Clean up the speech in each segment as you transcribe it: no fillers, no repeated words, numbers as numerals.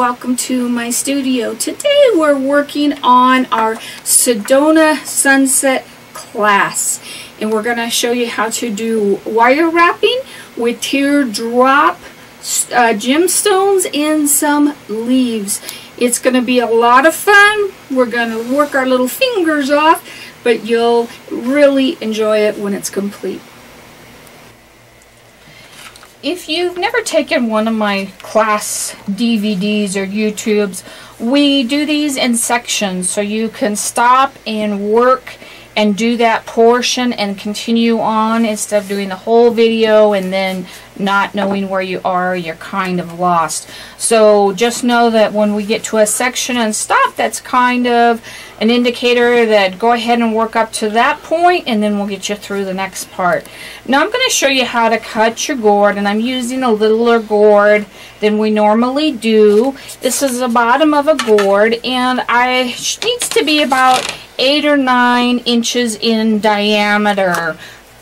welcome to my studio. Today we're working on our Sedona Sunset class, and we're going to show you how to do wire wrapping with teardrop gemstones and some leaves. It's going to be a lot of fun. We're going to work our little fingers off, but you'll really enjoy it when it's complete. If you've never taken one of my class DVDs or YouTubes, we do these in sections so you can stop and work and do that portion and continue on instead of doing the whole video and then not knowing where you are, you're kind of lost. So just know that when we get to a section and stop, that's kind of an indicator that go ahead and work up to that point, and then we'll get you through the next part. Now I'm going to show you how to cut your gourd, and I'm using a littler gourd than we normally do. This is the bottom of a gourd, and it needs to be about 8 or 9 inches in diameter.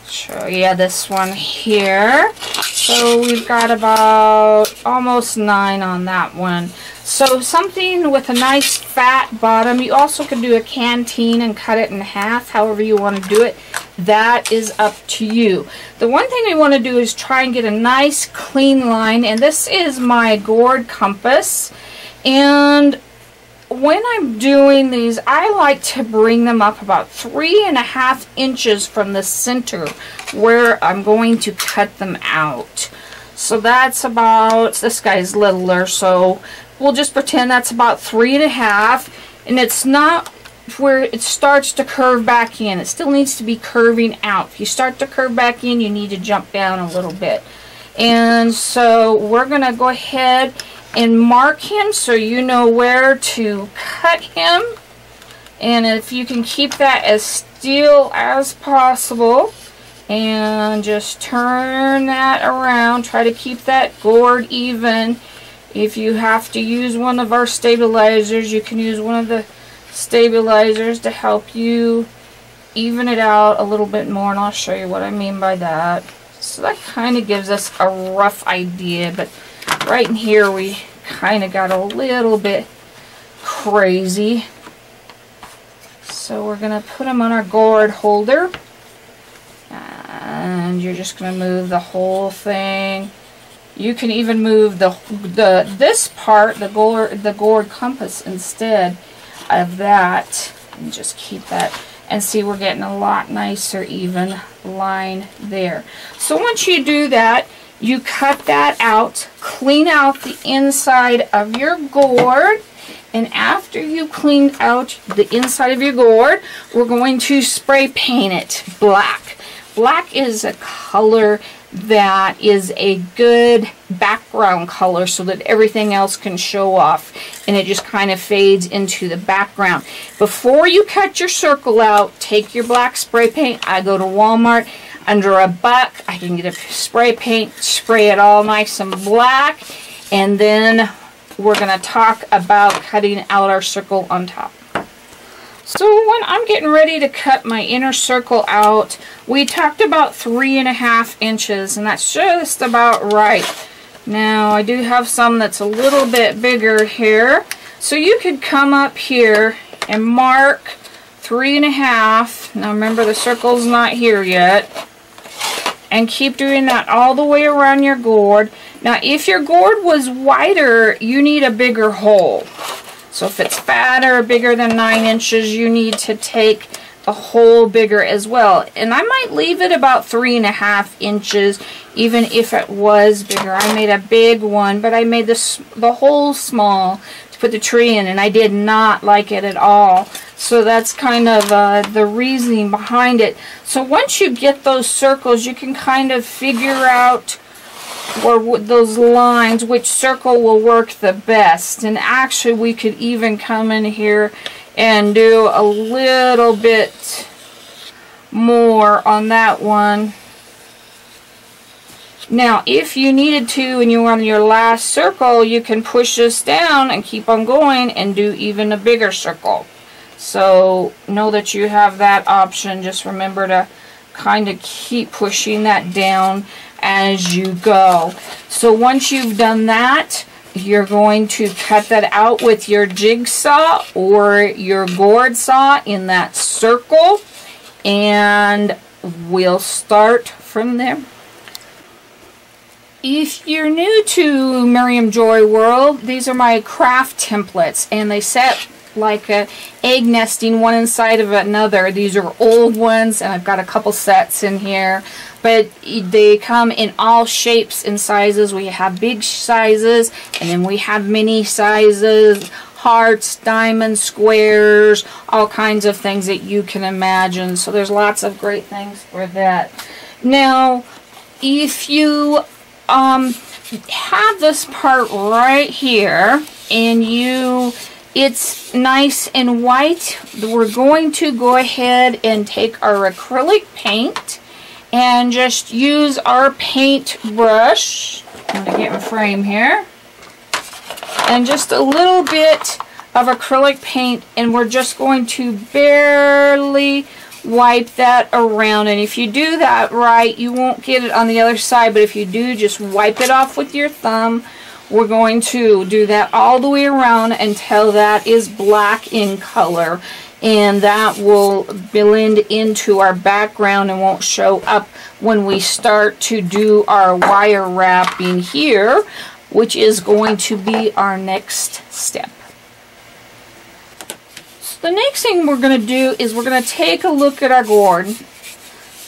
Show you this one here. So we've got about almost 9 on that one. So something with a nice fat bottom. You also can do a canteen and cut it in half, however you want to do it. That is up to you. The one thing we want to do is try and get a nice clean line, and this is my gourd compass. And when I'm doing these, I like to bring them up about 3.5 inches from the center where I'm going to cut them out. So that's about, this guy's littler, so we'll just pretend that's about 3.5, and it's not where it starts to curve back in. It still needs to be curving out. If you start to curve back in, you need to jump down a little bit. And so we're going to go ahead and mark him so you know where to cut him. And if you can keep that as still as possible and just turn that around, try to keep that gourd even. If you have to use one of our stabilizers, you can use one of the stabilizers to help you even it out a little bit more, and I'll show you what I mean by that. So that kind of gives us a rough idea, but right in here we kind of got a little bit crazy. So we're going to put them on our gourd holder, and you're just going to move the whole thing. You can even move this part, the gourd compass, instead of that, and just keep that. And see, we're getting a lot nicer even line there. So once you do that, you cut that out, clean out the inside of your gourd, and after you cleaned out the inside of your gourd, we're going to spray paint it black. Black is a color that is a good background color so that everything else can show off, and it just kind of fades into the background. Before you cut your circle out, take your black spray paint. I go to Walmart. Under $1, I can get a spray paint, spray it all nice and black, and then we're going to talk about cutting out our circle on top. So when I'm getting ready to cut my inner circle out, we talked about 3.5 inches, and that's just about right. Now I do have some that's a little bit bigger here, so you could come up here and mark 3.5. Now remember, the circle's not here yet. And keep doing that all the way around your gourd. Now if your gourd was wider, you need a bigger hole. So if it's fatter or bigger than 9 inches, you need to take the hole bigger as well. And I might leave it about 3.5 inches, even if it was bigger. I made a big one, but I made the hole small to put the tree in, and I did not like it at all. So that's kind of the reasoning behind it. So once you get those circles, you can kind of figure out or those lines, which circle will work the best. And actually we could even come in here and do a little bit more on that one. Now if you needed to and you were on your last circle, you can push this down and keep on going and do even a bigger circle. So know that you have that option. Just remember to kind of keep pushing that down as you go. So once you've done that, you're going to cut that out with your jigsaw or your gourd saw in that circle, and we'll start from there. If you're new to Miriam Joy World, these are my craft templates, and they set like a egg nesting one inside of another. These are old ones, and I've got a couple sets in here, but they come in all shapes and sizes. We have big sizes, and then we have mini sizes, hearts, diamonds, squares, all kinds of things that you can imagine. So there's lots of great things for that. Now, if you have this part right here, and it's nice and white, we're going to go ahead and take our acrylic paint and just use our paint brush. I'm going to get my frame here. And just a little bit of acrylic paint, and we're just going to barely wipe that around. And if you do that right, you won't get it on the other side, but if you do, just wipe it off with your thumb. We're going to do that all the way around until that is black in color, and that will blend into our background and won't show up when we start to do our wire wrapping here, which is going to be our next step. So the next thing we're going to do is we're going to take a look at our gourd.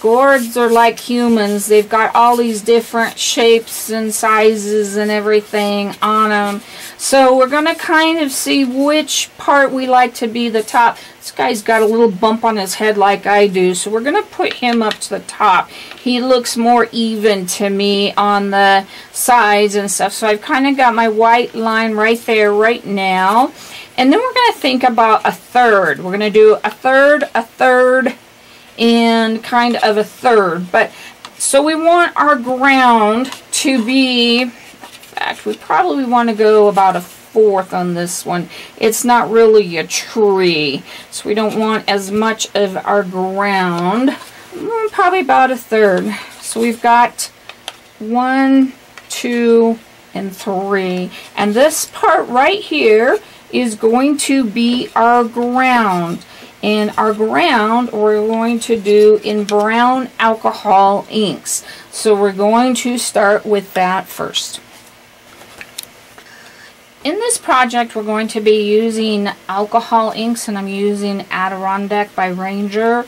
Gourds are like humans. They've got all these different shapes and sizes and everything on them. So we're going to kind of see which part we like to be the top. This guy's got a little bump on his head like I do, so we're going to put him up to the top. He looks more even to me on the sides and stuff. So I've kind of got my white line right there right now. And then we're going to think about a third. We're going to do a third, and kind of a third. But so we want our ground to be, in fact, we probably want to go about a fourth on this one. It's not really a tree, so we don't want as much of our ground. Probably about a third. So we've got 1, 2, and 3, and this part right here is going to be our ground. And our ground we're going to do in brown alcohol inks. So we're going to start with that first. In this project we're going to be using alcohol inks, and I'm using Adirondack by Ranger.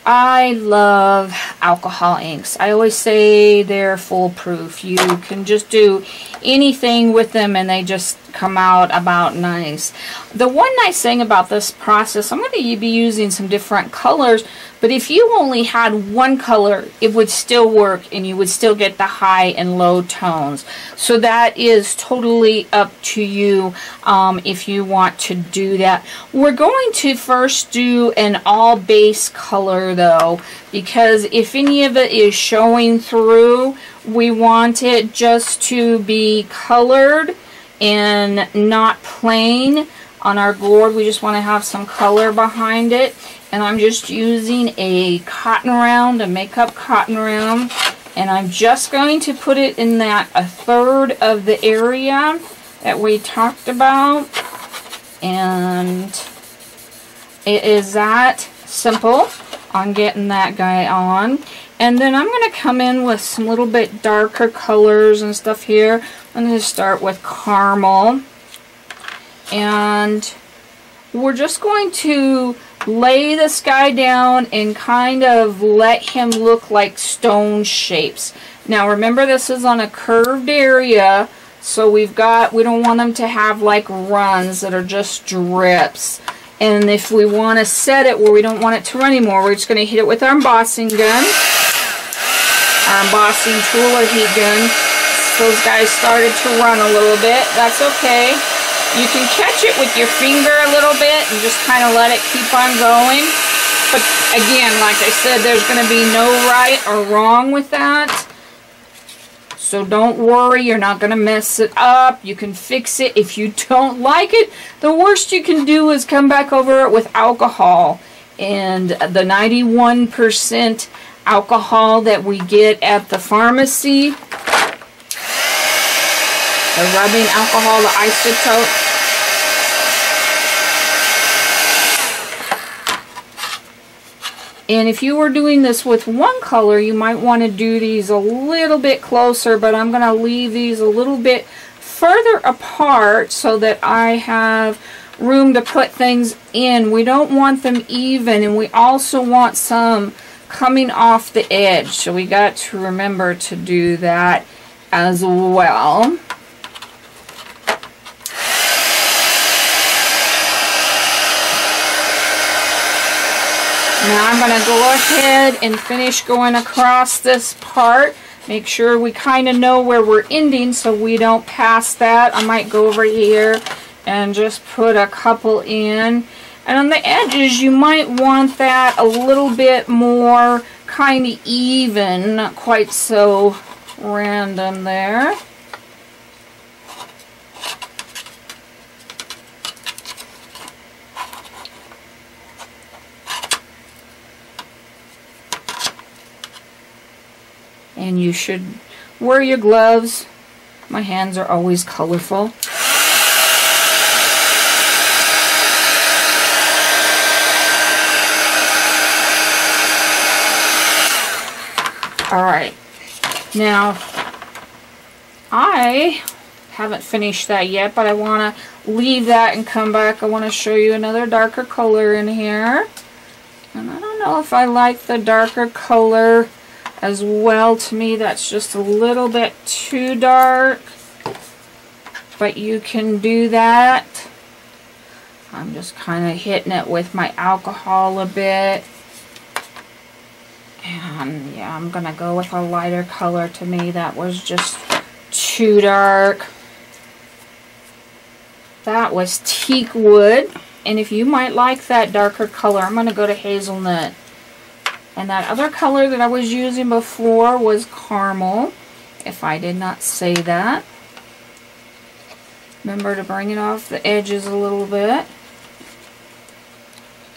I love alcohol inks. I always say they're foolproof. You can just do anything with them and they just come out about nice. The one nice thing about this process, I'm going to be using some different colors, but if you only had one color, it would still work and you would still get the high and low tones. So that is totally up to you if you want to do that. We're going to first do an all base color though, because if any of it is showing through, we want it just to be colored and not plain. On our gourd, we just want to have some color behind it. And I'm just using a cotton round, a makeup cotton round, and I'm just going to put it in that a third of the area that we talked about. And it is that simple on getting that guy on. And then I'm going to come in with some little bit darker colors and stuff here. I'm going to start with caramel. And we're just going to lay this guy down and kind of let him look like stone shapes. Now remember, this is on a curved area, so we don't want them to have like runs that are just drips. And if we want to set it where we don't want it to run anymore, we're just going to hit it with our embossing gun, our embossing tool or heat gun. Those guys started to run a little bit. That's okay. You can catch it with your finger a little bit and just kind of let it keep on going. But again, like I said, there's going to be no right or wrong with that. So don't worry, you're not going to mess it up. You can fix it. If you don't like it, the worst you can do is come back over it with alcohol. And the 91% alcohol that we get at the pharmacy, the rubbing alcohol, the isotope. And if you were doing this with one color, you might want to do these a little bit closer, but I'm going to leave these a little bit further apart so that I have room to put things in. We don't want them even, and we also want some coming off the edge. So we got to remember to do that as well. Now I'm going to go ahead and finish going across this part. Make sure we kind of know where we're ending so we don't pass that. I might go over here and just put a couple in. And on the edges, you might want that a little bit more kind of even, not quite so random there. And you should wear your gloves. My hands are always colorful. Alright, now I haven't finished that yet, but I want to leave that and come back. I want to show you another darker color in here. And I don't know if I like the darker color as well. To me, that's just a little bit too dark, but you can do that. I'm just kind of hitting it with my alcohol a bit. And yeah, I'm gonna go with a lighter color. To me, that was just too dark. That was teak wood, and if you might like that darker color, I'm gonna go to hazelnut. And that other color that I was using before was caramel, if I did not say that. Remember to bring it off the edges a little bit.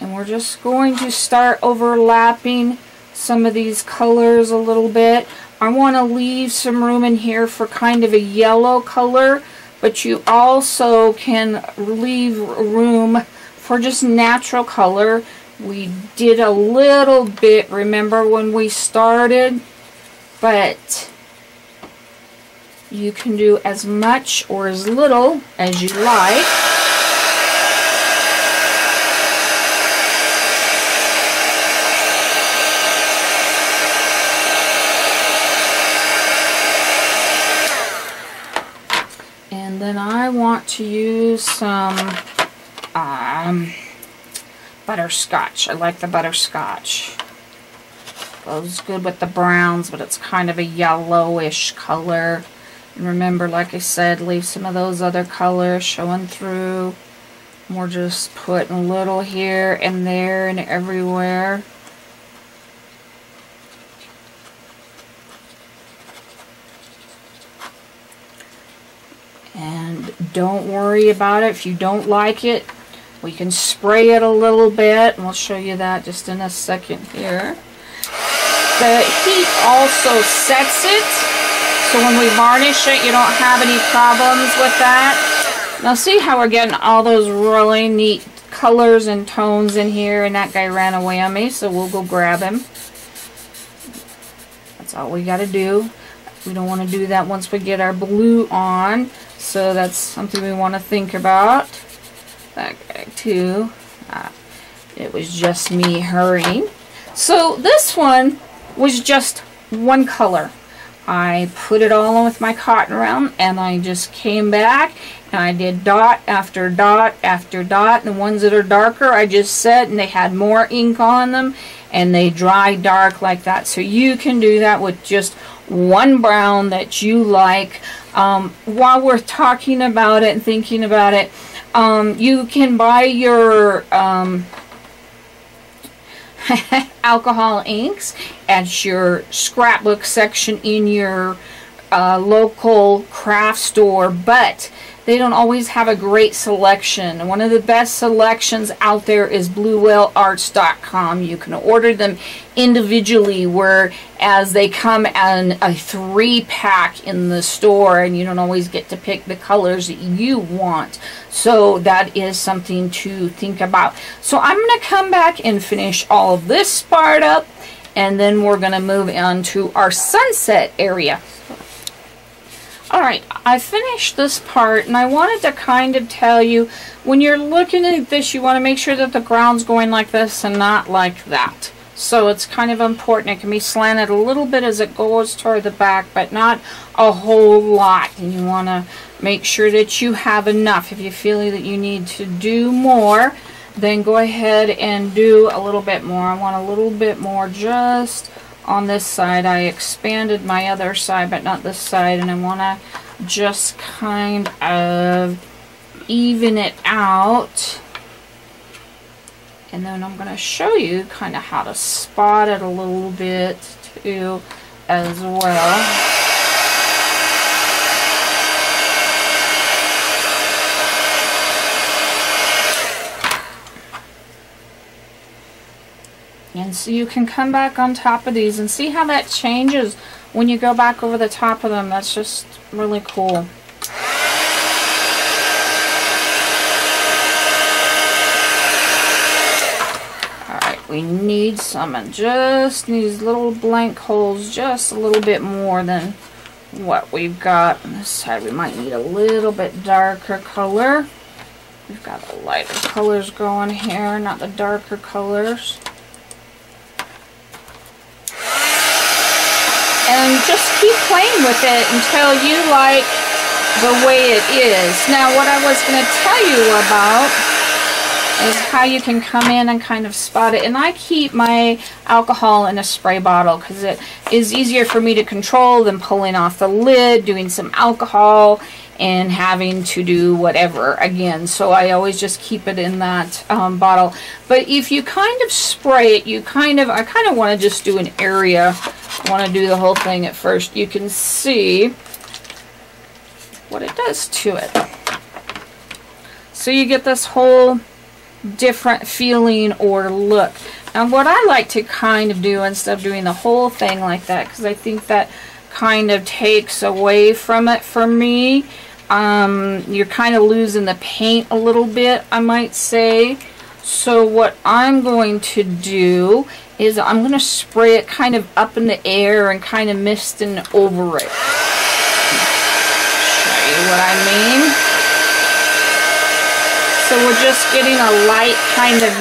And we're just going to start overlapping some of these colors a little bit. I want to leave some room in here for kind of a yellow color, but you also can leave room for just natural color. We did a little bit, remember, when we started, but you can do as much or as little as you like. And then I want to use some butterscotch. I like the butterscotch. Goes good with the browns, but it's kind of a yellowish color. And remember, like I said, leave some of those other colors showing through. And we're just putting a little here and there and everywhere. And don't worry about it. If you don't like it, we can spray it a little bit, and we'll show you that just in a second here. The heat also sets it, so when we varnish it, you don't have any problems with that. Now see how we're getting all those really neat colors and tones in here, and that guy ran away on me, so we'll go grab him. That's all we got to do. We don't want to do that once we get our blue on, so that's something we want to think about. That guy too. It was just me hurrying. So this one was just one color. I put it all on with my cotton round, and I just came back and I did dot after dot after dot. And the ones that are darker I just set, and they had more ink on them, and they dry dark like that. So you can do that with just one brown that you like. While we're talking about it and thinking about it, you can buy your alcohol inks at your scrapbook section in your local craft store, but they don't always have a great selection. And one of the best selections out there is bluewhalearts.com. You can order them individually, whereas they come in a 3-pack in the store, and you don't always get to pick the colors that you want. So that is something to think about. So I'm going to come back and finish all of this part up, and then we're going to move on to our sunset area. Alright, I finished this part, and I wanted to kind of tell you, when you're looking at this, you want to make sure that the ground's going like this and not like that. So it's kind of important. It can be slanted a little bit as it goes toward the back, but not a whole lot. And you want to make sure that you have enough. If you feel that you need to do more, then go ahead and do a little bit more. I want a little bit more just on this side. I expanded my other side, but not this side, and I want to just kind of even it out. And then I'm going to show you kind of how to spot it a little bit too as well. And so you can come back on top of these and see how that changes when you go back over the top of them. That's just really cool. Alright, we need some, and just these little blank holes, just a little bit more than what we've got. On this side we might need a little bit darker color. We've got the lighter colors going here, not the darker colors. And just keep playing with it until you like the way it is. Now, what I was going to tell you about is how you can come in and kind of spot it. And I keep my alcohol in a spray bottle because it is easier for me to control than pulling off the lid, doing some alcohol, and having to do whatever again. So I always just keep it in that bottle. But if you kind of spray it, I kind of want to just do an area. I want to do the whole thing at first. You can see what it does to it. So you get this whole different feeling or look. And what I like to kind of do, instead of doing the whole thing like that, because I think that kind of takes away from it for me. You're kind of losing the paint a little bit, I might say. So what I'm going to do is I'm going to spray it kind of up in the air and kind of misting over it. Show you what I mean. So we're just getting a light kind of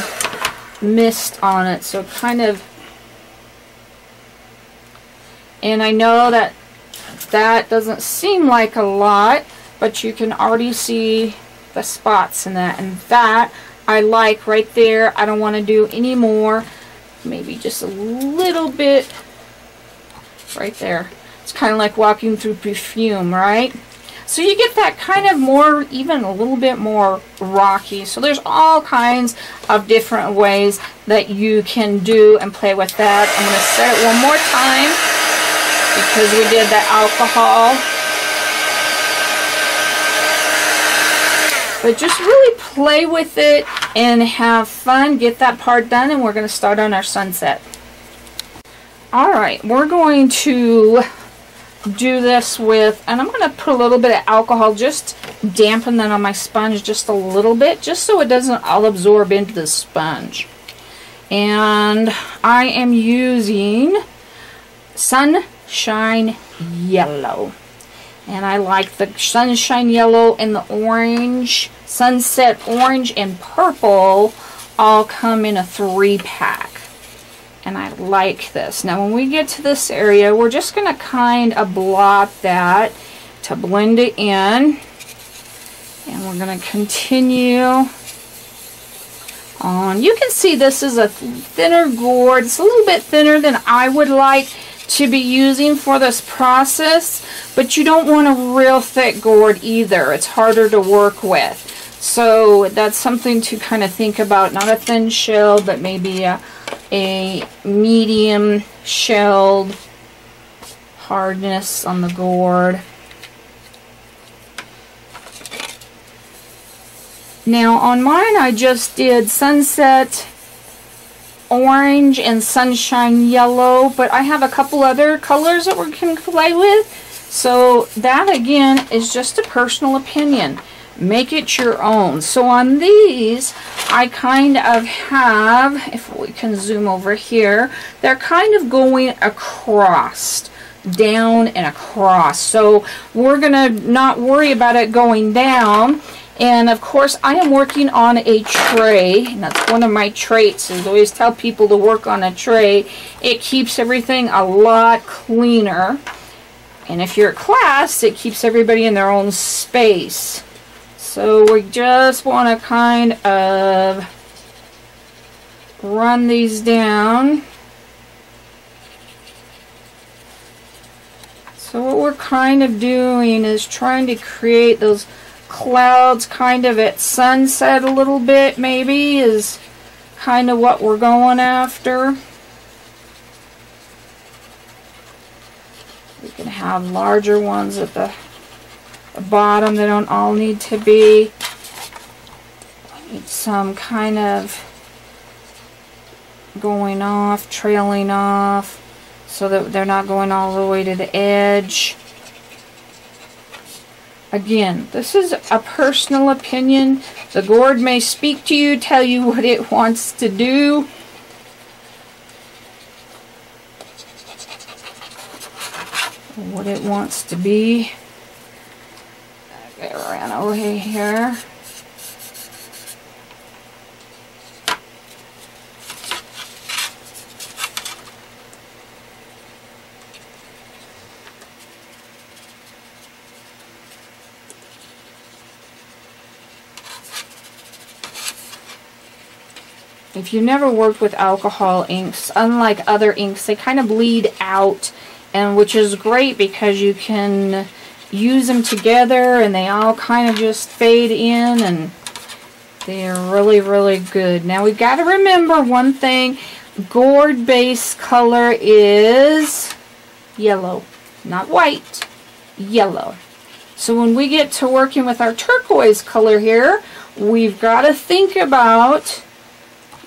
mist on it. So kind of, and I know that that doesn't seem like a lot, but you can already see the spots in that, and that I like right there. I don't want to do any more. Maybe just a little bit right there. It's kind of like walking through perfume, right? So you get that kind of more, even a little bit more rocky. So there's all kinds of different ways that you can do and play with that. I'm going to set it one more time because we did the alcohol. But just really play with it and have fun. Get that part done, and we're going to start on our sunset. Alright, we're going to do this with, and I'm going to put a little bit of alcohol, just dampen that on my sponge just a little bit, just so it doesn't all absorb into the sponge. And I am using Sunshine Yellow. And I like the Sunshine Yellow and the orange, Sunset Orange and Purple all come in a 3-pack. And I like this. Now when we get to this area, we're just going to kind of blot that to blend it in. And we're going to continue on. You can see this is a thinner gourd. It's a little bit thinner than I would like to be using for this process, but you don't want a real thick gourd either. It's harder to work with. So that's something to kind of think about. Not a thin shelled, but maybe a medium shelled hardness on the gourd. Now on mine I just did Sunset Orange and Sunshine Yellow, but I have a couple other colors that we can play with. So that again is just a personal opinion. Make it your own. So on these, I kind of have, if we can zoom over here, they're kind of going across, down and across. So we're gonna not worry about it going down. And of course, I am working on a tray, and that's one of my traits, is I always tell people to work on a tray. It keeps everything a lot cleaner. And if you're a class, it keeps everybody in their own space. So we just want to kind of run these down. So what we're kind of doing is trying to create those clouds kind of at sunset a little bit, maybe, is kind of what we're going after. We can have larger ones at the bottom. They don't all need to be. I need some kind of going off, trailing off, so that they're not going all the way to the edge. Again, this is a personal opinion. The gourd may speak to you, tell you what it wants to do. What it wants to be. Get around over here. If you've never worked with alcohol inks, unlike other inks, they kind of bleed out, and which is great because you can use them together and they all kind of just fade in, and they're really, really good. Now we've got to remember one thing. Gourd base color is yellow, not white, yellow. So when we get to working with our turquoise color here, we've got to think about,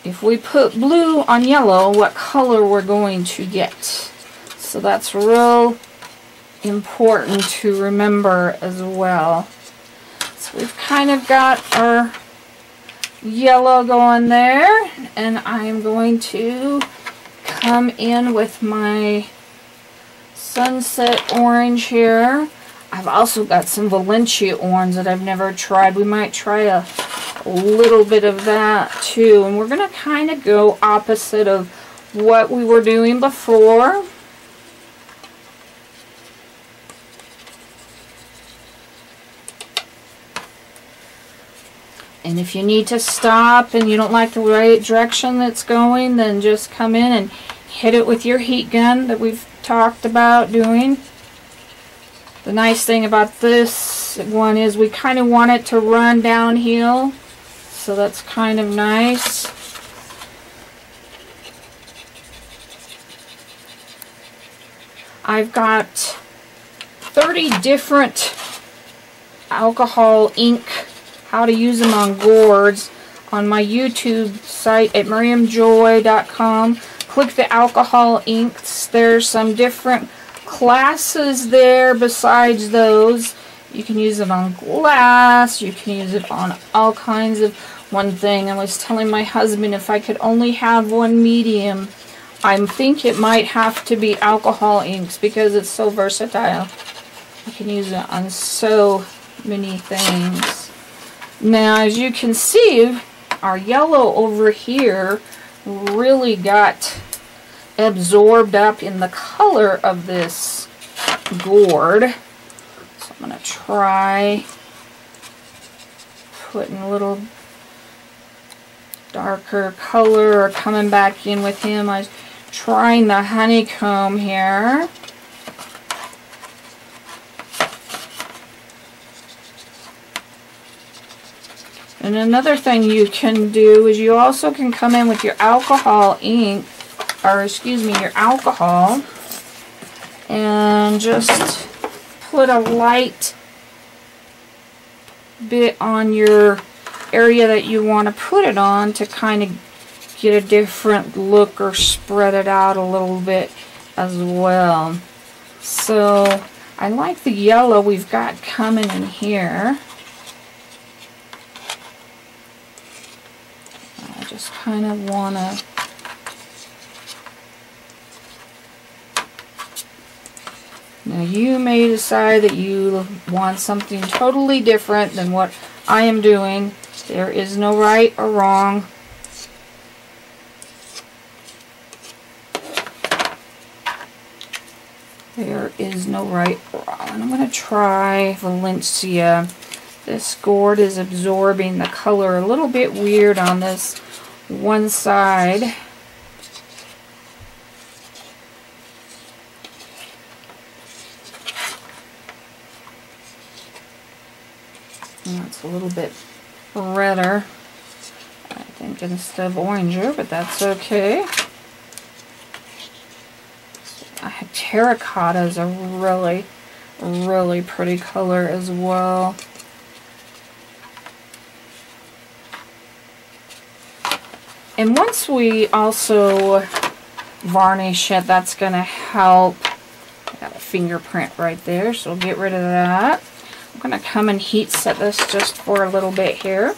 if we put blue on yellow, what color we're going to get. So that's real important to remember as well. So we've kind of got our yellow going there, and I'm going to come in with my Sunset Orange here. I've also got some Valencia orange that I've never tried. We might try a little bit of that too, and we're going to kind of go opposite of what we were doing before. And if you need to stop and you don't like the right direction that's going, then just come in and hit it with your heat gun that we've talked about doing. The nice thing about this one is we kind of want it to run downhill, so that's kind of nice. I've got 30 different alcohol ink, how to use them on gourds, on my YouTube site at miriamjoy.com. Click the alcohol inks. There's some different classes there besides those. You can use it on glass, you can use it on all kinds of. One thing, I was telling my husband, if I could only have one medium, I think it might have to be alcohol inks because it's so versatile. You can use it on so many things. Now, as you can see, our yellow over here really got absorbed up in the color of this gourd. So I'm going to try putting a little darker color or coming back in with him. I was trying the honeycomb here. And another thing you can do is you also can come in with your alcohol ink, or excuse me, your alcohol, and just put a light bit on your area that you want to put it on to kind of get a different look or spread it out a little bit as well. So I like the yellow we've got coming in here. I just kind of want to now you may decide that you want something totally different than what I am doing. There is no right or wrong. There is no right or wrong. And I'm going to try Valencia. This gourd is absorbing the color a little bit weird on this one side. It's a little bit redder, I think, instead of oranger, but that's okay. Terracotta is a really, really pretty color as well. And once we also varnish it, that's going to help. I got a fingerprint right there, so we'll get rid of that. I'm going to come and heat set this just for a little bit here.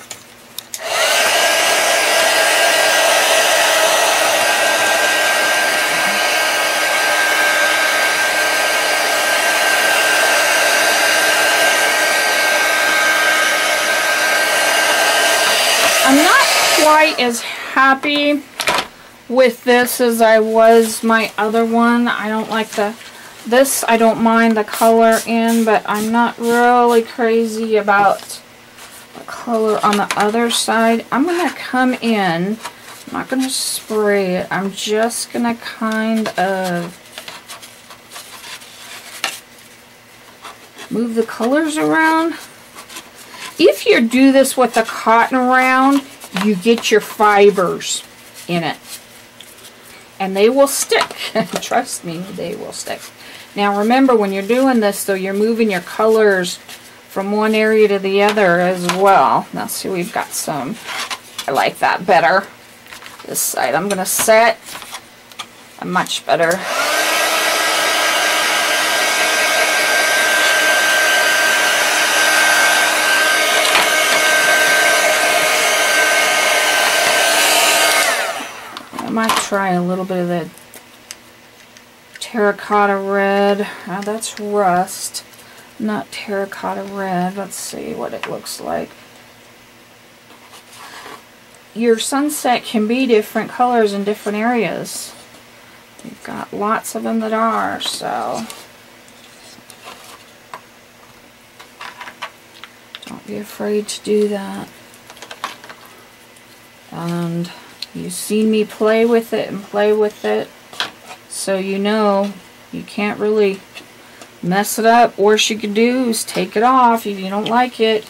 I'm not quite as happy with this as I was my other one. I don't like this, I don't mind the color in, but I'm not really crazy about the color on the other side. I'm going to come in, I'm not going to spray it, I'm just going to kind of move the colors around. If you do this with a cotton round, you get your fibers in it. And they will stick. Trust me, they will stick. Now remember, when you're doing this, though, you're moving your colors from one area to the other as well. Now see, we've got some. I like that better. This side I'm going to set a much better. I might try a little bit of the terracotta red. That's rust, not terracotta red. Let's see what it looks like. Your sunset can be different colors in different areas. We've got lots of them that are, so don't be afraid to do that. And you've seen me play with it and play with it, so you know you can't really mess it up. Worst you can do is take it off if you don't like it.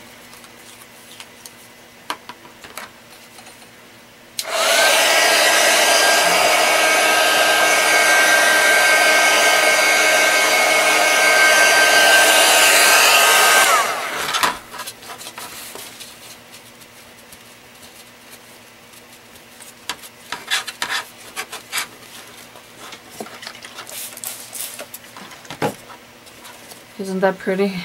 Isn't that pretty?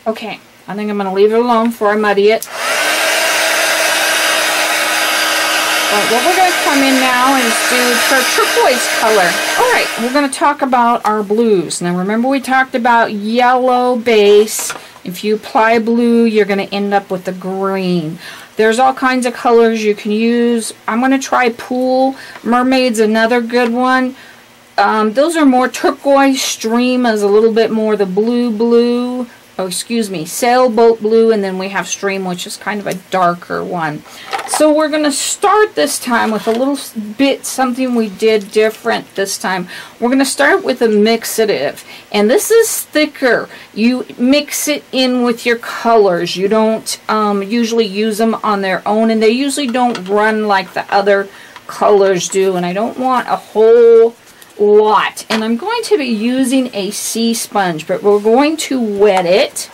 Okay, I think I'm going to leave it alone before I muddy it. But what we're going to come in now is do turquoise color. Alright, we're going to talk about our blues. Now remember, we talked about yellow base. If you apply blue, you're going to end up with a green. There's all kinds of colors you can use. I'm going to try Pool. Mermaid's another good one. Those are more turquoise. Stream is a little bit more the blue. oh, excuse me, sailboat blue, and then we have stream, which is kind of a darker one. So we're going to start this time with a little bit something we did different this time. We're going to start with a mixative, and this is thicker. You mix it in with your colors. You don't usually use them on their own, and they usually don't run like the other colors do, and I don't want a whole lot. And I'm going to be using a sea sponge, but we're going to wet it,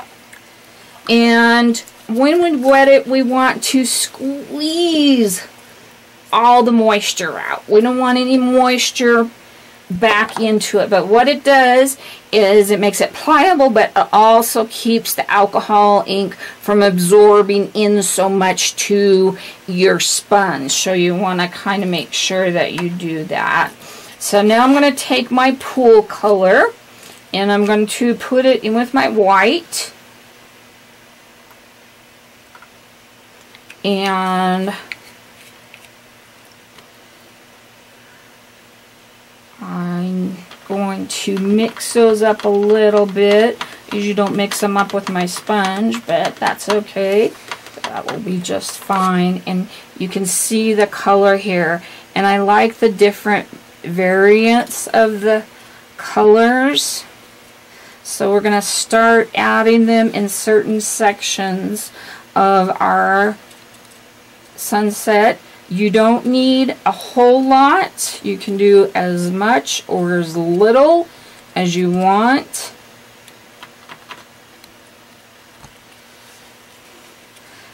and when we wet it, we want to squeeze all the moisture out. We don't want any moisture back into it, but what it does is it makes it pliable, but it also keeps the alcohol ink from absorbing in so much to your sponge. So you want to kind of make sure that you do that. So now I'm going to take my pool color and I'm going to put it in with my white, and I'm going to mix those up a little bit. Usually don't mix them up with my sponge, but that's okay. That will be just fine. And you can see the color here, and I like the different variants of the colors. So we're going to start adding them in certain sections of our sunset. You don't need a whole lot. You can do as much or as little as you want.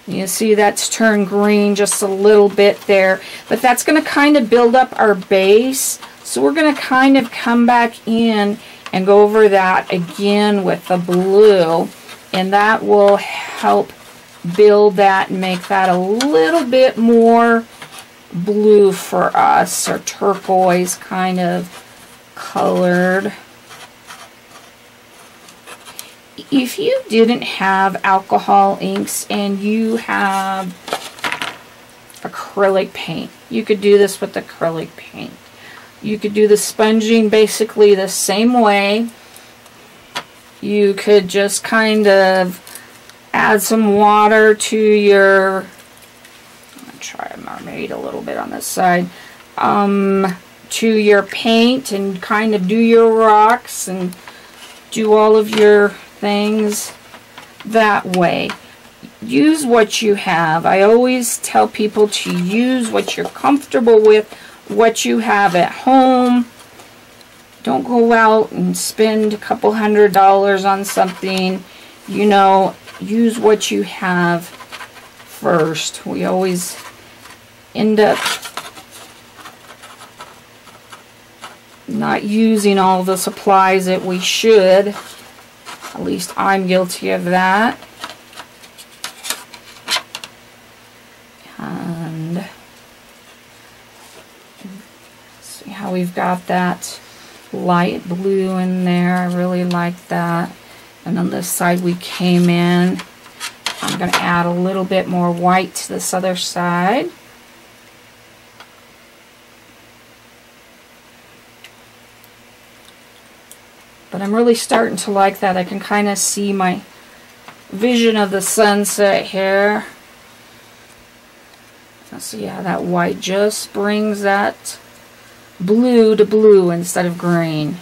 You see that's turned green just a little bit there, but that's going to kind of build up our base. So we're going to kind of come back in and go over that again with the blue, and that will help build that and make that a little bit more blue for us, or turquoise kind of colored. If you didn't have alcohol inks and you have acrylic paint, you could do this with acrylic paint. You could do the sponging basically the same way. You could just kind of add some water to your, I'm going to try a mermaid a little bit on this side, to your paint, and kind of do your rocks and do all of your things that way. Use what you have. I always tell people to use what you're comfortable with, what you have at home. Don't go out and spend a couple $100s on something. You know, use what you have first. We always end up not using all the supplies that we should. At least I'm guilty of that. And see how we've got that light blue in there. I really like that. And on this side we came in. I'm going to add a little bit more white to this other side. But I'm really starting to like that. I can kind of see my vision of the sunset here. Let's see how that white just brings that blue to blue instead of green.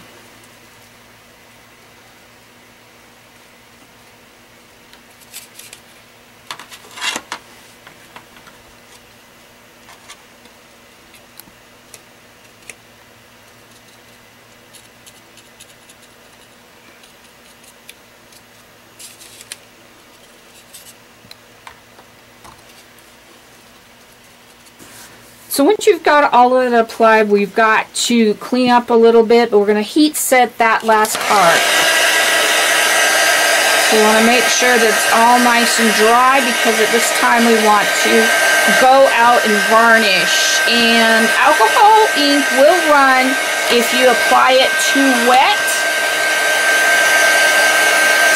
So once you've got all of it applied, we've got to clean up a little bit, but we're going to heat set that last part. So we want to make sure that it's all nice and dry, because at this time we want to go out and varnish. And alcohol ink will run if you apply it too wet.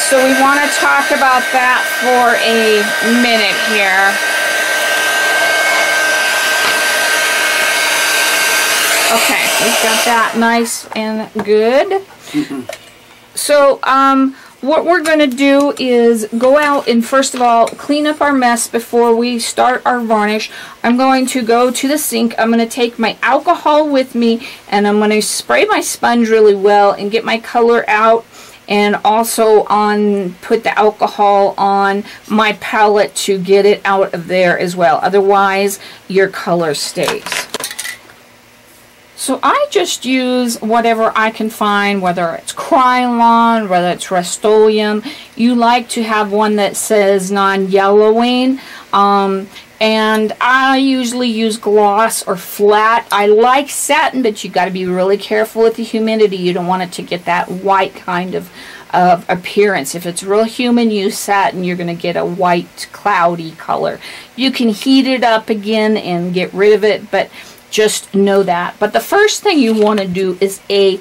So we want to talk about that for a minute here. Okay, we've got that nice and good. So what we're going to do is go out and first of all clean up our mess before we start our varnish. I'm going to go to the sink. I'm going to take my alcohol with me, and I'm going to spray my sponge really well and get my color out, and also put the alcohol on my palette to get it out of there as well. Otherwise, your color stays. So I just use whatever I can find, whether it's Krylon, whether it's Rust-Oleum. You like to have one that says non-yellowing. And I usually use gloss or flat. I like satin, but you got to be really careful with the humidity. You don't want it to get that white kind of appearance. If it's real humid, use satin. You're going to get a white, cloudy color. You can heat it up again and get rid of it, but just know that. But the first thing you want to do is a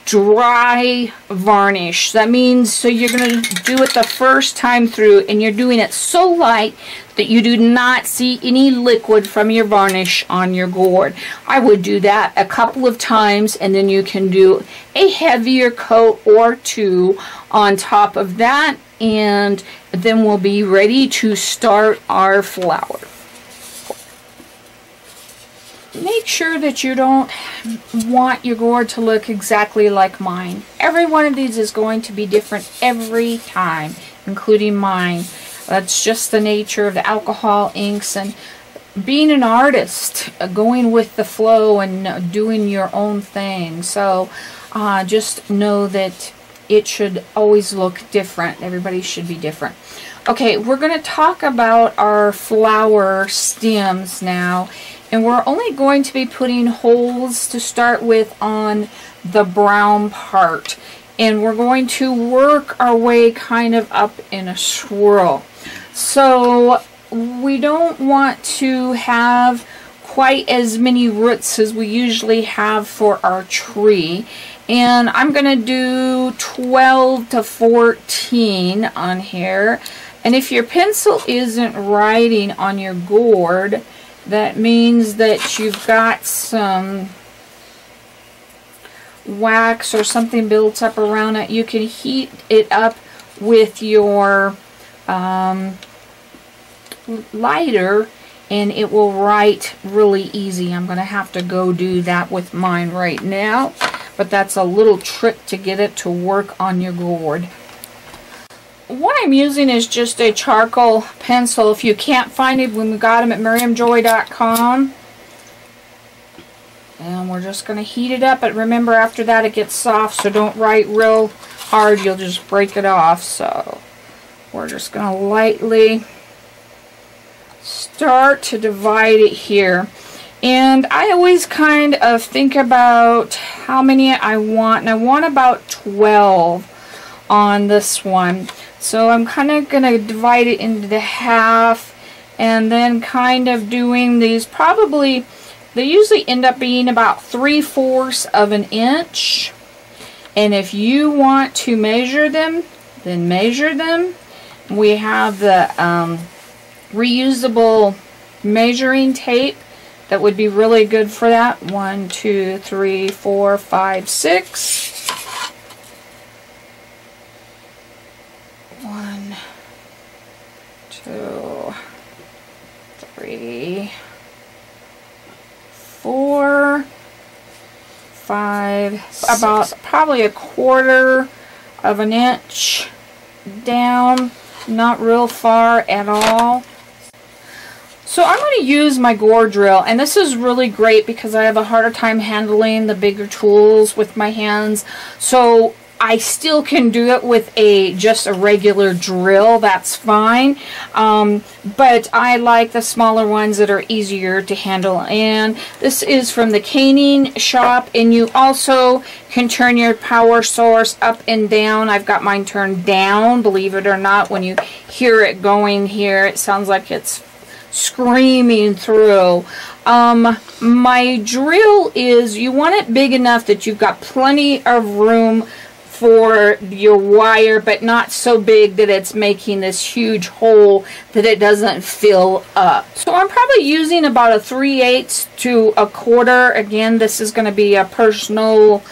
dry varnish. That means, so you're going to do it the first time through, and you're doing it so light that you do not see any liquid from your varnish on your gourd. I would do that a couple of times, and then you can do a heavier coat or two on top of that, and then we'll be ready to start our flower. Make sure that you don't want your gourd to look exactly like mine. Every one of these is going to be different every time, including mine. That's just the nature of the alcohol inks and being an artist, going with the flow and doing your own thing. So just know that it should always look different. Everybody should be different. Okay, we're going to talk about our flower stems now. And we're only going to be putting holes to start with on the brown part. And we're going to work our way kind of up in a swirl. So we don't want to have quite as many roots as we usually have for our tree. And I'm going to do 12 to 14 on here. And if your pencil isn't writing on your gourd, that means that you've got some wax or something built up around it. You can heat it up with your lighter, and it will write really easy. I'm going to have to go do that with mine right now, but that's a little trick to get it to work on your gourd. What I'm using is just a charcoal pencil. If you can't find it, we got them at miriamjoy.com. And we're just going to heat it up. But remember, after that it gets soft, so don't write real hard. You'll just break it off. So we're just going to lightly start to divide it here. And I always kind of think about how many I want. And I want about 12 on this one. So I'm kind of going to divide it into half, and then kind of doing these, probably, they usually end up being about 3/4 of an inch. And if you want to measure them, then measure them. We have the reusable measuring tape that would be really good for that. 1, 2, 3, 4, 5, 6. 1, 2, 3, 4, 5, about probably 1/4 of an inch down, not real far at all. So I'm going to use my gourd drill, and this is really great because I have a harder time handling the bigger tools with my hands. So I still can do it with just a regular drill. That's fine. But I like the smaller ones that are easier to handle. And this is from the caning shop. And you also can turn your power source up and down. I've got mine turned down, believe it or not. When you hear it going here, it sounds like it's screaming through. My drill is, you want it big enough that you've got plenty of room for your wire, but not so big that it's making this huge hole that it doesn't fill up. So I'm probably using about a 3/8 to a quarter. Again, this is going to be a personal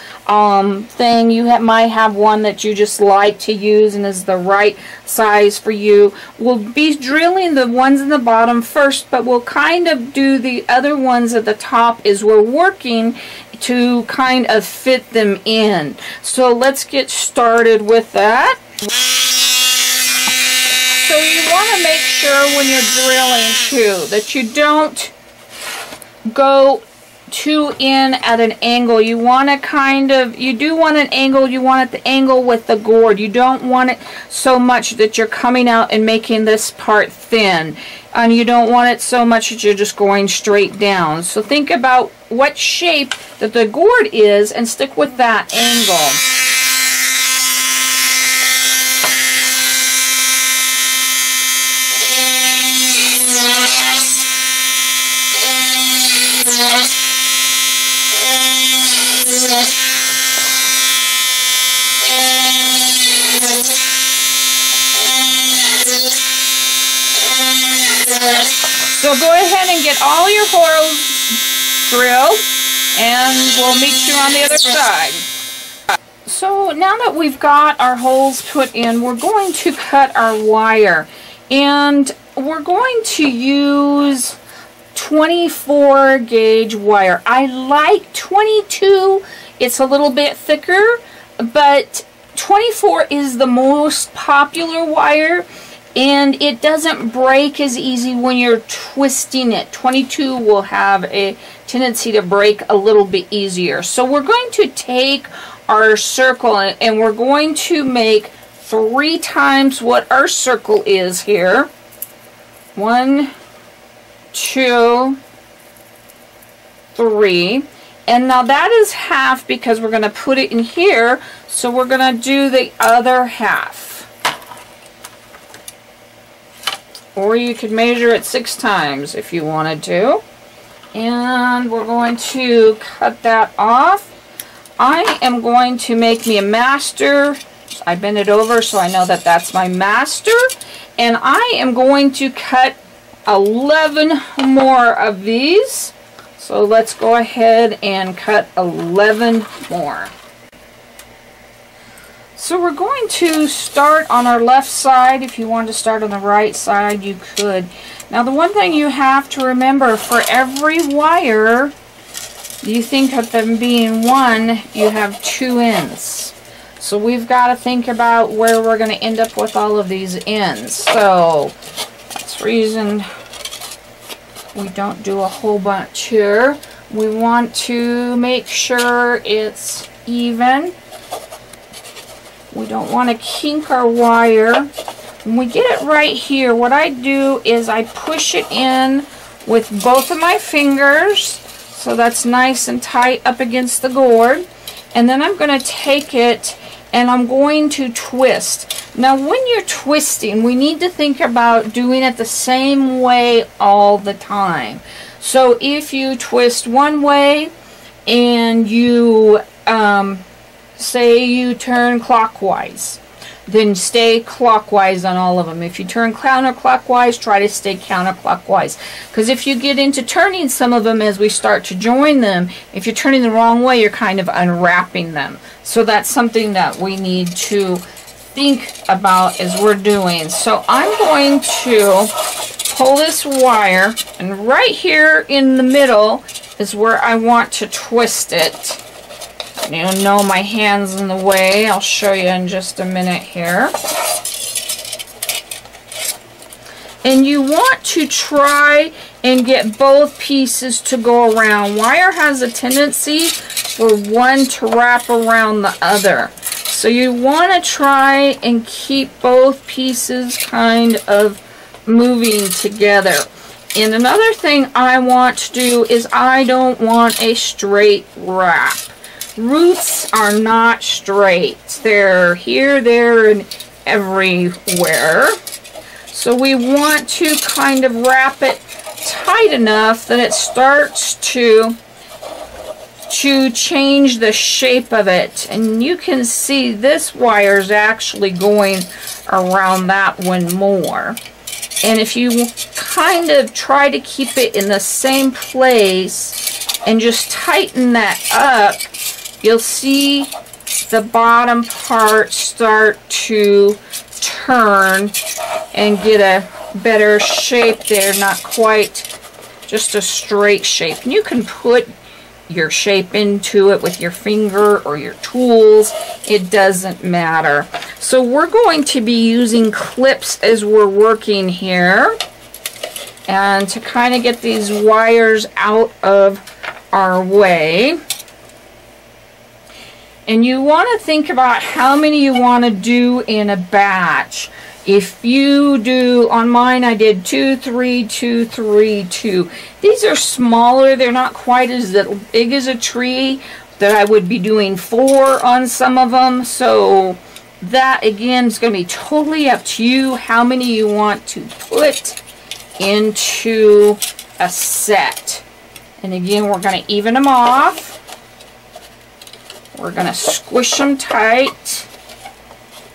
thing. You might have one that you just like to use and is the right size for you. We'll be drilling the ones in the bottom first, but we'll kind of do the other ones at the top as we're working to kind of fit them in. So let's get started with that. So you want to make sure when you're drilling too that you don't go too in at an angle. You want to kind of, you do want an angle, you want it the angle with the gourd. You don't want it so much that you're coming out and making this part thin. And you don't want it so much that you're just going straight down. So think about what shape that the gourd is and stick with that angle. So go ahead and get all your holes drilled, and we'll meet you on the other side. So now that we've got our holes put in, we're going to cut our wire, and we're going to use 24 gauge wire. I like 22. It's a little bit thicker, but 24 is the most popular wire, and it doesn't break as easy when you're twisting it. 22 will have a tendency to break a little bit easier. So we're going to take our circle and we're going to make 3 times what our circle is here. 1, 2, 3. And now that is half because we're going to put it in here. So we're going to do the other half. Or you could measure it 6 times if you wanted to. And we're going to cut that off. I am going to make me a master. I bend it over so I know that that's my master. And I am going to cut 11 more of these. So let's go ahead and cut 11 more. So we're going to start on our left side. If you want to start on the right side, you could. Now the one thing you have to remember, for every wire, you think of them being one, you have 2 ends. So we've got to think about where we're going to end up with all of these ends. So that's the reason we don't do a whole bunch here. We want to make sure it's even. We don't want to kink our wire. When we get it right here, what I do is I push it in with both of my fingers, so that's nice and tight up against the gourd. And then I'm going to take it and I'm going to twist. Now when you're twisting, we need to think about doing it the same way all the time. So if you twist one way and you say you turn clockwise, then stay clockwise on all of them. If you turn counterclockwise, try to stay counterclockwise. Because if you get into turning some of them as we start to join them, if you're turning the wrong way, you're kind of unwrapping them. So that's something that we need to think about as we're doing. So I'm going to pull this wire, and right here in the middle is where I want to twist it. You know my hand's in the way. I'll show you in just a minute here. And you want to try and get both pieces to go around. Wire has a tendency for one to wrap around the other. So you want to try and keep both pieces kind of moving together. And another thing I want to do is I don't want a straight wrap. Roots are not straight. They're here, there, and everywhere. So we want to kind of wrap it tight enough that it starts to to change the shape of it. And you can see this wire is actually going around that one more. And if you kind of try to keep it in the same place and just tighten that up, you'll see the bottom part start to turn and get a better shape there, not quite just a straight shape. And you can put your shape into it with your finger or your tools. It doesn't matter. So we're going to be using clips as we're working here, and to kind of get these wires out of our way. And you want to think about how many you want to do in a batch. If you do, on mine I did 2, 3, 2, 3, 2. These are smaller, they're not quite as big as a tree, that I would be doing 4 on some of them. So that again is going to be totally up to you how many you want to put into a set. And again, we're going to even them off. We're going to squish them tight.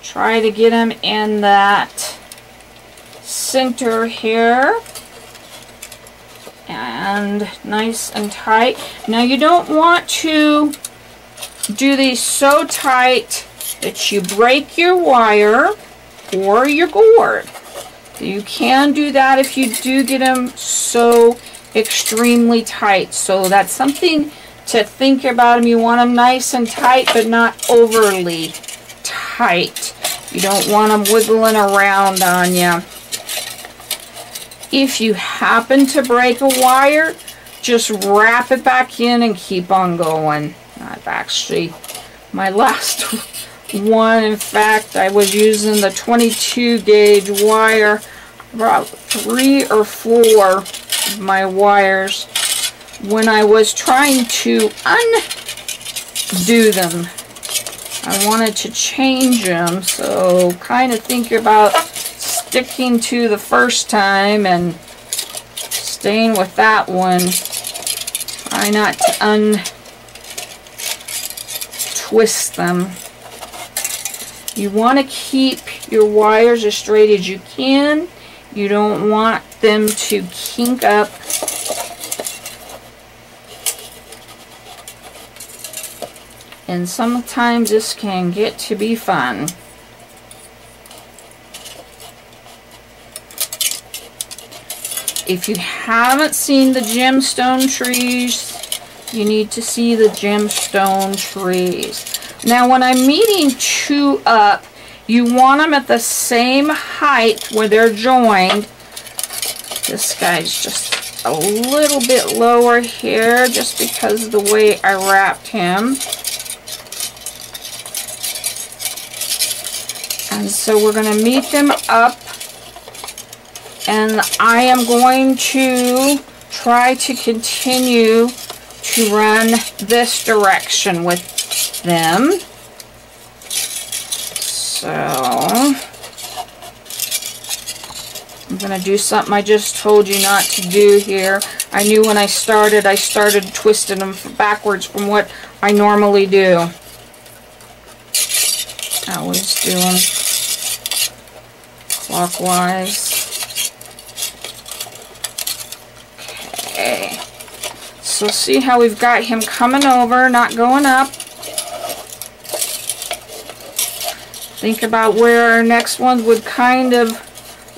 Try to get them in that center here. And nice and tight. Now you don't want to do these so tight that you break your wire or your gourd. You can do that if you do get them so extremely tight. So that's something to think about them. You want them nice and tight, but not overly tight. You don't want them wiggling around on you. If you happen to break a wire, just wrap it back in and keep on going. I've actually, my last one, in fact, I was using the 22 gauge wire, about 3 or 4 of my wires. When I was trying to undo them, I wanted to change them, so kind of think about sticking to the first time and staying with that one. Try not to untwist them. You want to keep your wires as straight as you can. You don't want them to kink up. And sometimes this can get to be fun. If you haven't seen the gemstone trees, you need to see the gemstone trees. Now when I'm meeting 2 up, you want them at the same height where they're joined. This guy's just a little bit lower here just because of the way I wrapped him. And so we're going to meet them up, and I am going to try to continue to run this direction with them. So I'm going to do something I just told you not to do here. I knew when I started twisting them backwards from what I normally do. I always do them clockwise. Okay. So see how we've got him coming over, not going up. Think about where our next one would kind of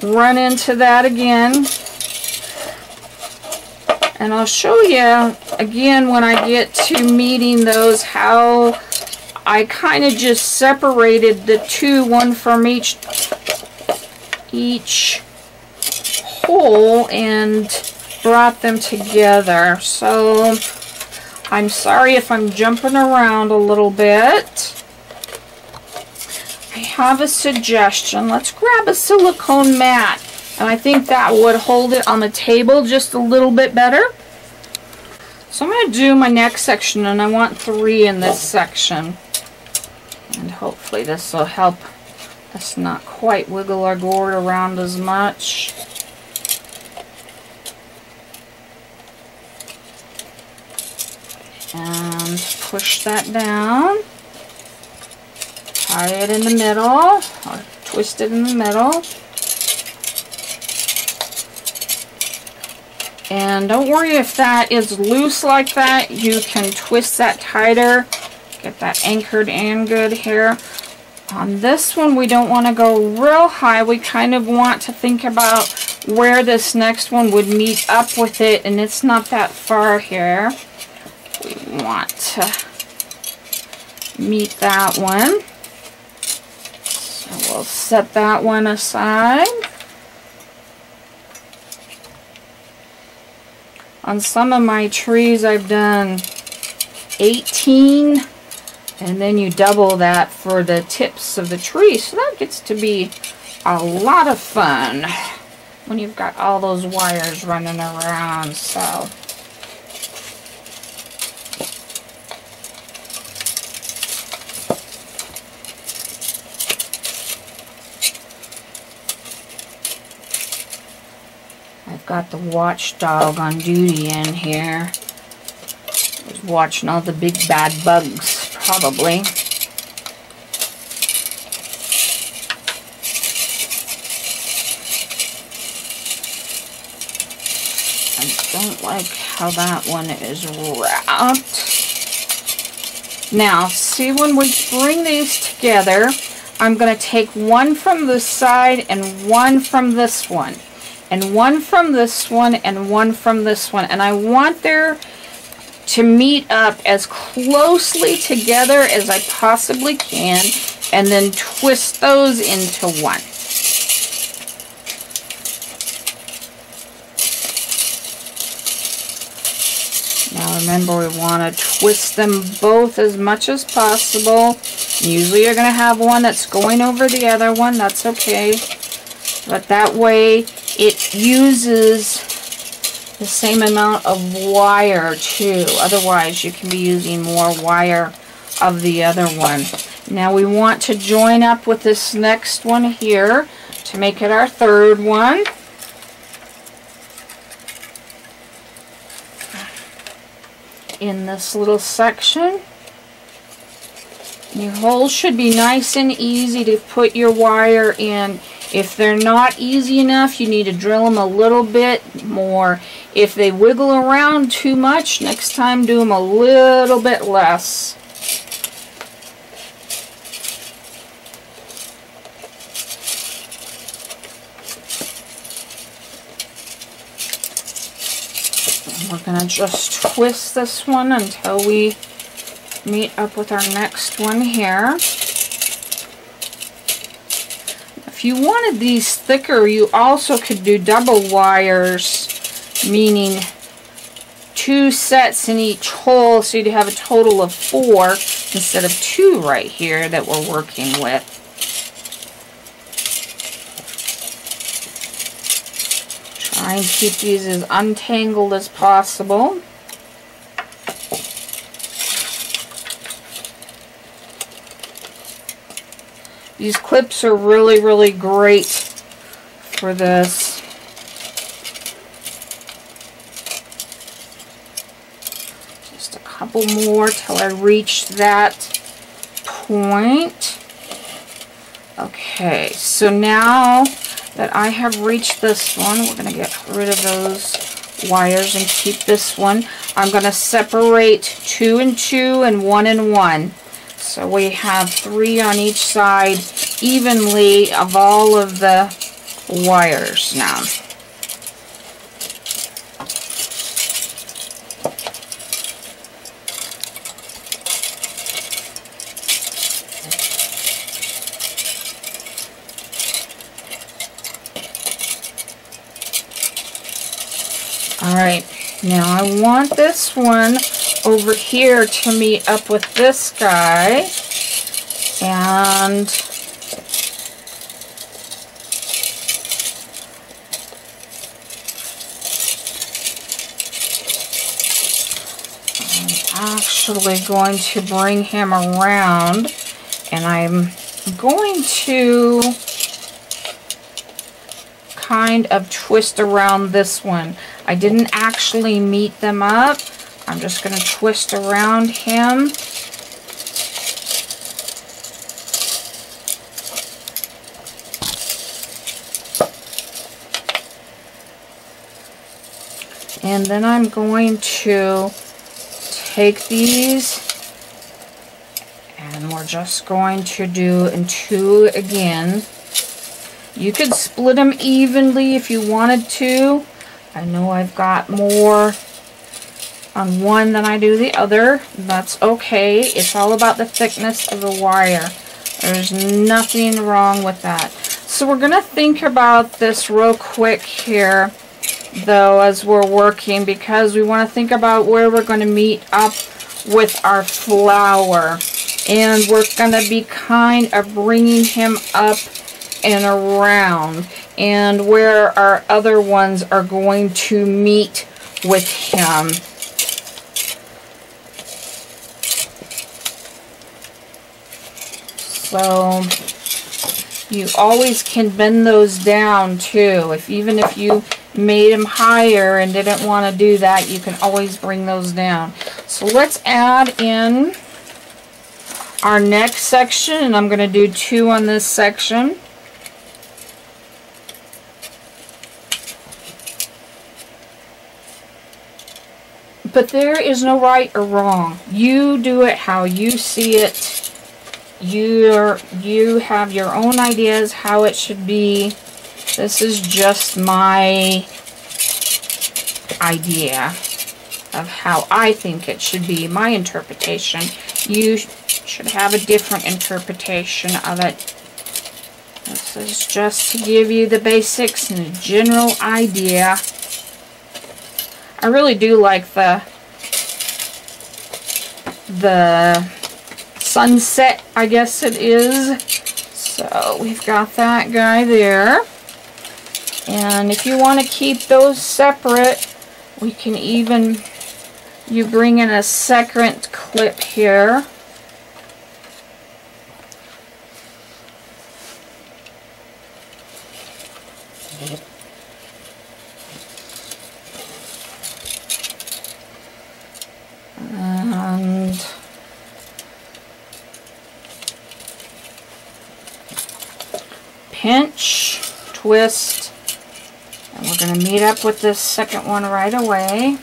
run into that again. And I'll show you again when I get to meeting those how I kind of just separated the 2, one from each hole, and brought them together. So I'm sorry if I'm jumping around a little bit. I have a suggestion. Let's grab a silicone mat, and I think that would hold it on the table just a little bit better. So I'm going to do my next section, and I want 3 in this section. And hopefully this will help us not quite wiggle our gourd around as much. And push that down. Tie it in the middle, or twist it in the middle. And don't worry if that is loose like that. You can twist that tighter. Get that anchored in good here. On this one, we don't want to go real high. We kind of want to think about where this next one would meet up with it, and it's not that far here. We want to meet that one. So we'll set that one aside. On some of my trees, I've done 18, and then you double that for the tips of the tree. So that gets to be a lot of fun when you've got all those wires running around. So I've got the watchdog on duty in here. I was watching all the big bad bugs, probably. I don't like how that one is wrapped. Now, see, when we bring these together, I'm going to take one from this side and one from this one. And one from this one, and one from this one. And I want there to meet up as closely together as I possibly can, and then twist those into one. Now remember, we want to twist them both as much as possible. Usually you're going to have one that's going over the other one. That's okay. But that way it uses the same amount of wire too. Otherwise you can be using more wire of the other one. Now we want to join up with this next one here to make it our third one. In this little section. Your holes should be nice and easy to put your wire in. If they're not easy enough, you need to drill them a little bit more. If they wiggle around too much, next time do them a little bit less. And we're going to just twist this one until we meet up with our next one here. If you wanted these thicker, you also could do double wires, meaning 2 sets in each hole, so you'd have a total of 4 instead of 2 right here that we're working with. Try and keep these as untangled as possible. These clips are really, really great for this. Just a couple more till I reach that point. Okay, so now that I have reached this one, we're going to get rid of those wires and keep this one. I'm going to separate 2 and 2 and 1 and 1. So we have 3 on each side evenly of all of the wires now. Alright, now I want this one over here to meet up with this guy, and I'm actually going to bring him around, and I'm going to kind of twist around this one. I didn't actually meet them up. I'm just going to twist around him. And then I'm going to take these, and we're just going to do in 2 again. You could split them evenly if you wanted to. I know I've got more on one than I do the other. That's okay. It's all about the thickness of the wire. There's nothing wrong with that. So we're going to think about this real quick here, though, as we're working, because we want to think about where we're going to meet up with our flower. And we're going to be kind of bringing him up and around, and where our other ones are going to meet with him. So you always can bend those down too. Even if you made them higher and didn't want to do that, you can always bring those down. So let's add in our next section, and I'm going to do 2 on this section. But there is no right or wrong. You do it how you see it. You have your own ideas how it should be. This is just my idea of how I think it should be, my interpretation. You should have a different interpretation of it. This is just to give you the basics and a general idea. I really do like the sunset, I guess it is. So we've got that guy there. And if you want to keep those separate, we can even, you bring in a second clip here. And pinch, twist, and we're going to meet up with this second one right away.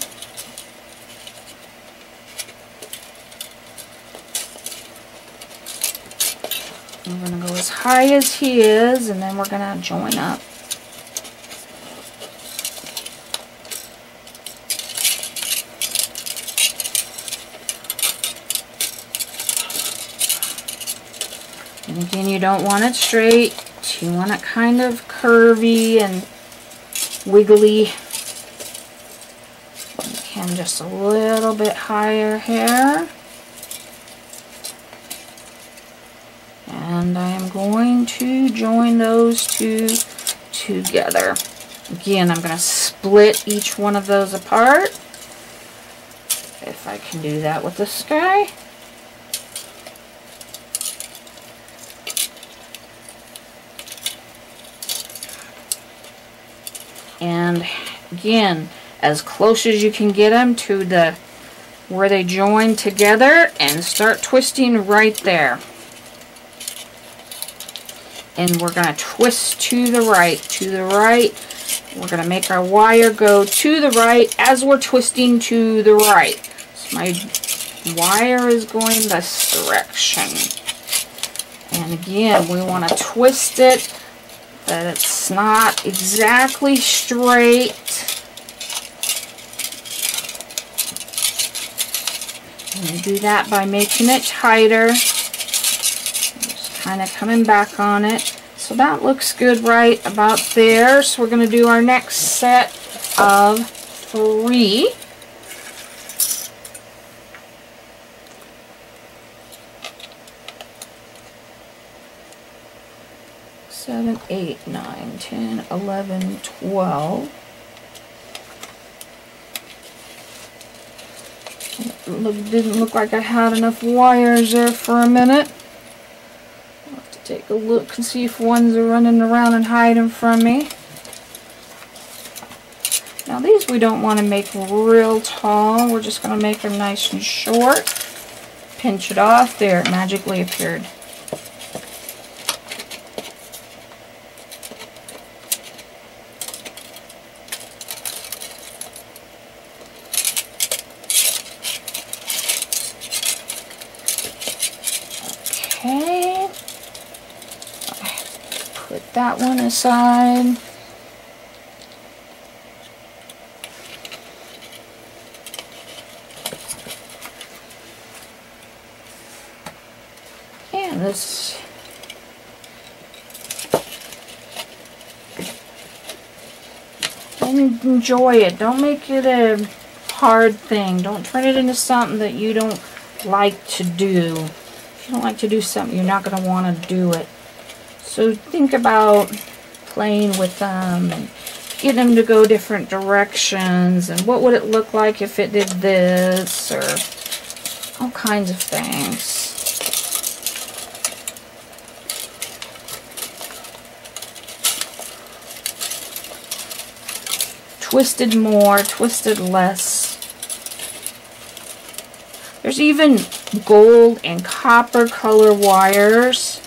We're going to go as high as he is, and then we're going to join up. And again, you don't want it straight. You want it kind of curvy and wiggly. And just a little bit higher here. And I am going to join those 2 together. Again, I'm going to split each one of those apart. If I can do that with this guy. And again, as close as you can get them to the where they join together, and start twisting right there. And we're going to twist to the right, to the right. We're going to make our wire go to the right as we're twisting to the right. So my wire is going this direction. And again, we want to twist it that it's not exactly straight. And you do that by making it tighter. Just kind of coming back on it. So that looks good right about there. So we're going to do our next set of 3. Seven, 8, 9, 10, 11, 12. Didn't look like I had enough wires there for a minute. I'll have to take a look and see if ones are running around and hiding from me. Now these these we don't want to make real tall. We're just going to make them nice and short. Pinch it off. There, it magically appeared. Okay. Put that one aside. And this and enjoy it. Don't make it a hard thing. Don't turn it into something that you don't like to do. If you don't like to do something, you're not going to want to do it. So think about playing with them and getting them to go different directions, and what would it look like if it did this, or all kinds of things. Twisted more, twisted less. There's even gold and copper color wires.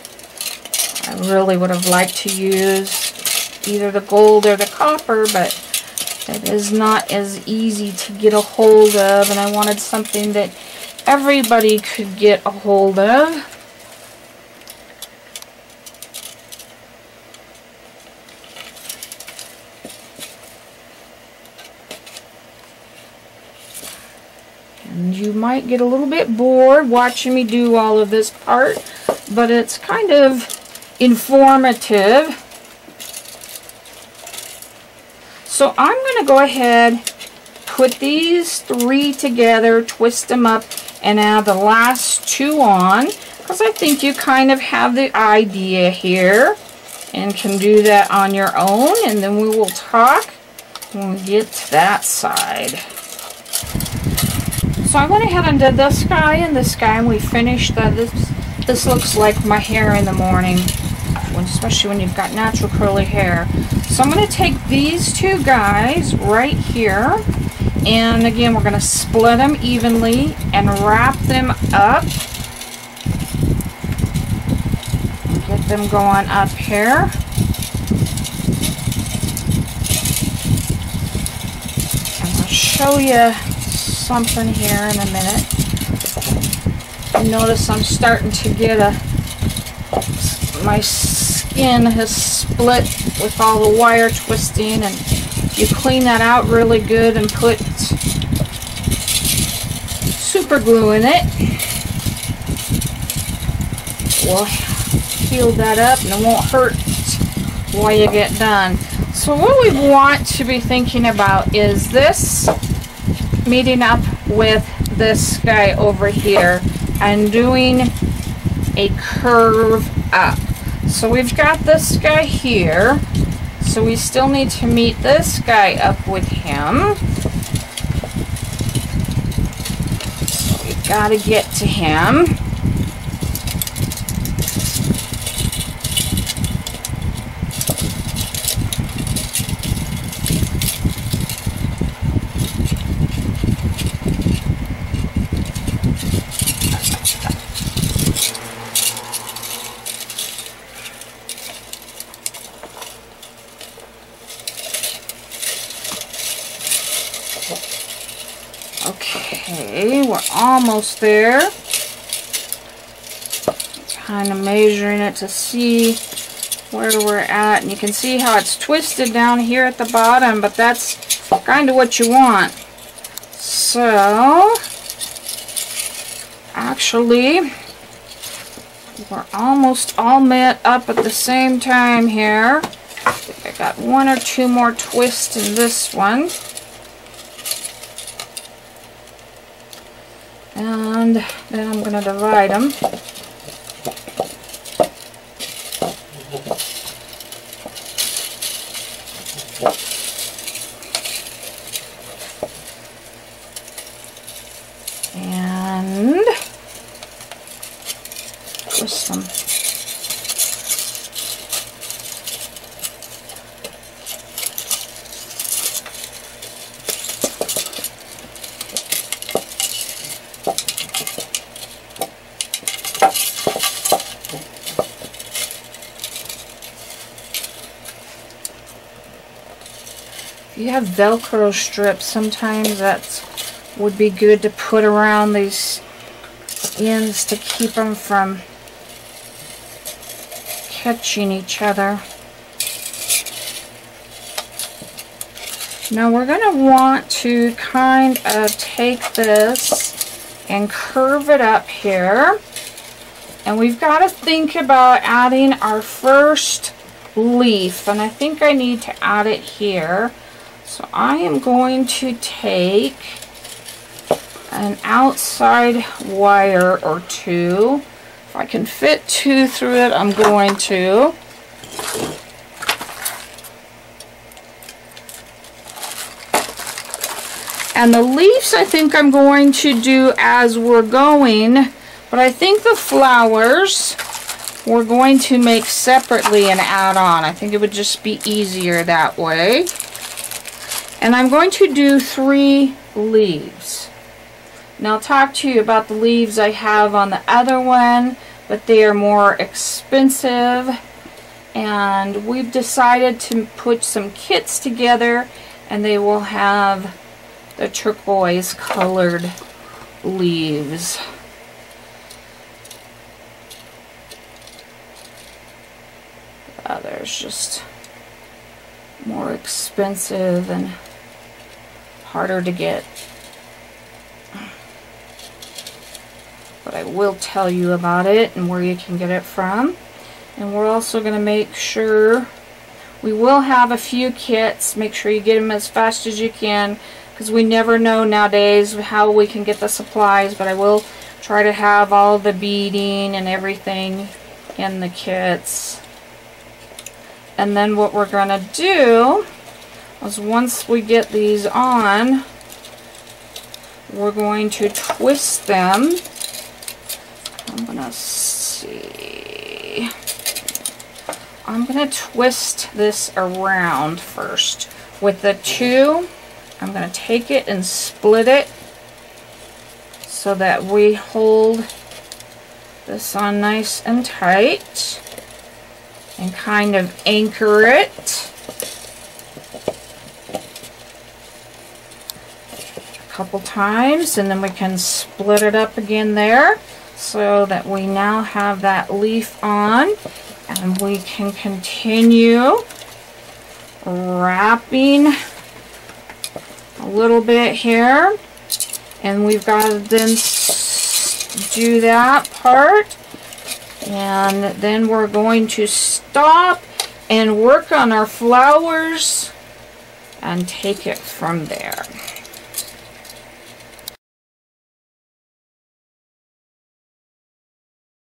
I really would have liked to use either the gold or the copper, but it is not as easy to get a hold of, and I wanted something that everybody could get a hold of. And you might get a little bit bored watching me do all of this part, but it's kind of informative. So I'm going to go ahead, put these three together, twist them up, and add the last two on, because I think you kind of have the idea here and can do that on your own, and then we will talk when we get to that side. So I went ahead and did this guy and this guy, and we finished that. This looks like my hair in the morning, especially when you've got natural curly hair. So I'm going to take these two guys right here, and again we're going to split them evenly and wrap them up. Get them going up here. And I'll show you something here in a minute. Notice I'm starting to get my skin has split with all the wire twisting, and you clean that out really good and put super glue in it. We'll heal that up and it won't hurt while you get done. So what we want to be thinking about is this meeting up with this guy over here and doing a curve up. So we've got this guy here, so we still need to meet this guy up with him. So we've got to get to him. Okay, we're almost there. Kind of measuring it to see where we're at, and you can see how it's twisted down here at the bottom, but that's kind of what you want. So actually we're almost all met up at the same time here. I think I got one or two more twists in this one. And then I'm going to divide them. And twist them. you have Velcro strips, sometimes that would be good to put around these ends to keep them from catching each other. Now we're going to want to kind of take this and curve it up here. And we've got to think about adding our first leaf. And I think I need to add it here. So I am going to take an outside wire or two. If I can fit two through it, I'm going to. And the leaves I think I'm going to do as we're going, but I think the flowers we're going to make separately and add on. I think it would just be easier that way. And I'm going to do 3 leaves. Now I'll talk to you about the leaves I have on the other one, but they are more expensive. And we've decided to put some kits together, and they will have the turquoise colored leaves. The other's just more expensive and harder to get. But I will tell you about it and where you can get it from. And we're also going to make sure we will have a few kits. Make sure you get them as fast as you can, because we never know nowadays how we can get the supplies. But I will try to have all the beading and everything in the kits. And then what we're going to do is, once we get these on, we're going to twist them. I'm going to see. I'm going to twist this around first. With the 2, I'm going to take it and split it so that we hold this on nice and tight and kind of anchor it a couple times, and then we can split it up again there so that we now have that leaf on. And we can continue wrapping a little bit here. And we've got to then do that part. And then we're going to stop and work on our flowers and take it from there.